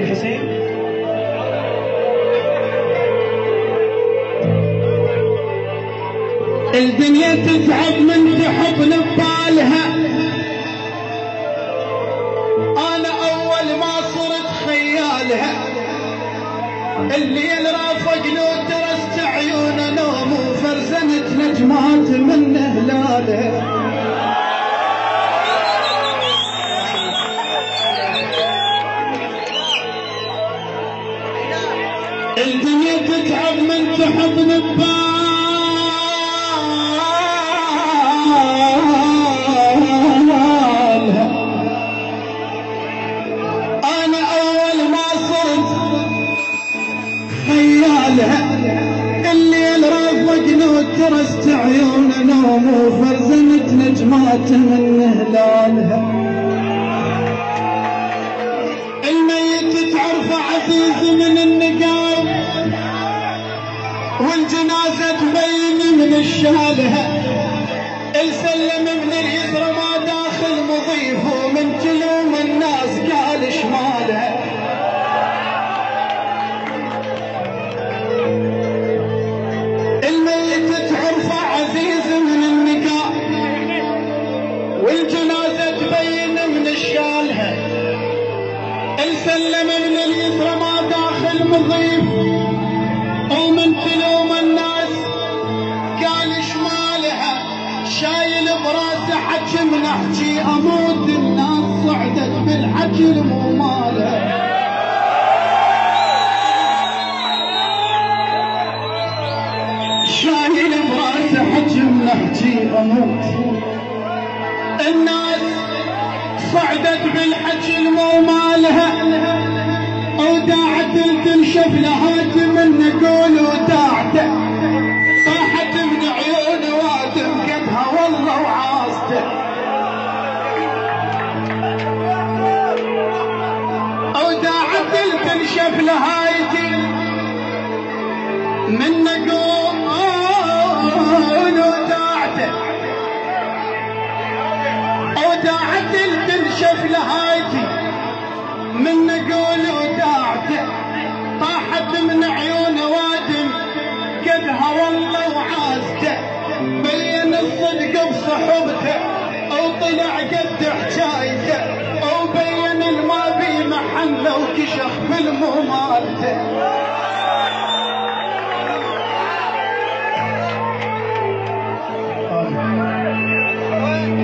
حسين الدنيا تتعب من تحب ببالها. انا اول ما صرت خيالها الليل رافقني ودرست عيون نوم وفرزنت نجمات من هلالها. الدنيا تتعب من تحب ببالها. انا اول ما صرت خيالها الليل رافقني وترست عيون نوم وفرزنت نجمات من هلالها. الميت تعرف عزيز من النقاب والجنازة تبين من الشالها. السلم من اليسرى ما داخل مضيف ومن تلوم الناس قال شمالها. الميت تعرف عزيز من النقاب والجنازة تبين من الشالها. السلم من اليسرى ما داخل مضيف ومن تلوم الناس قال شمالها. شايل براسه حكي من احكي اموت الناس صعدت بالحكي مو مالها. شايل براسه حكي من احكي اموت الناس صعدت بالحكي مو مالها. وداعت تنشف لهات من نقول وداعته طاحت من عيون وادم قدها والله وعاسته. وداعت تنشف لهايتي من نقول وداعته. وداعت تنشف لهايتي من نقول وداعته طاحت من عيون وادم قدها والله وعازته. بين الصدق بصحبته وطلع قد حكايته وبين الما بي محله وكشخ بالمو مالته.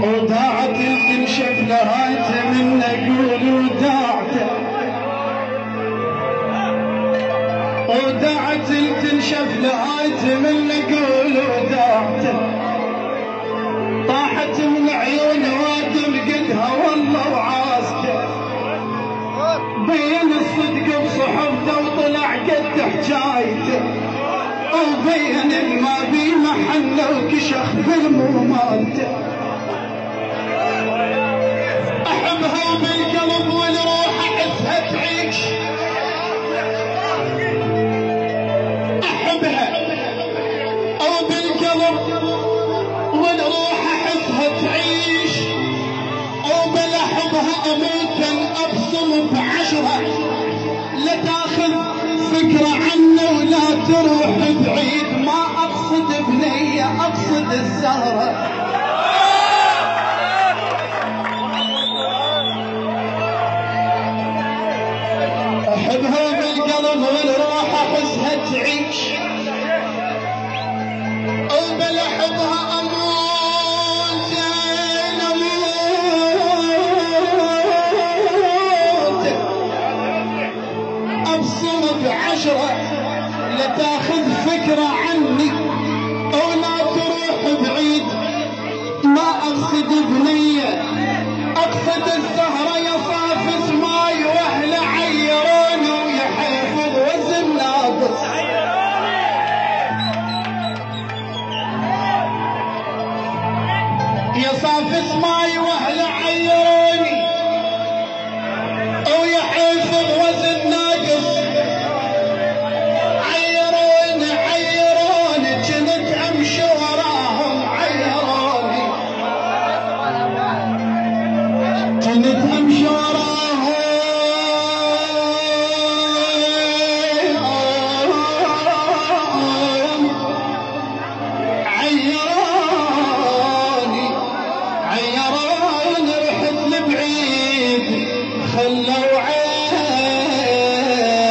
وداعت تنشف لهايته من نقول وداعته. وداعت تنشف لهايته من نقول وداعته طاحت من عيون وادم قدها والله وعاسته. بين الصدق بصحبته وطلع قد حكايته وبين ما بي محله وكشخ بالمو مالته. احبها بالقلب والروح احسها تعيش. احبها او بالقلب والروح احسها تعيش. او بل احبها اموت ابصم بعشرة لا تاخذ فكرة عنه ولا تروح بعيد. ما اقصد بنية اقصد الزهرة. احبها بالقلب والروح احسها تعيش. او بل احبها اموت ابصر بعشرة لا تاخذ فكرة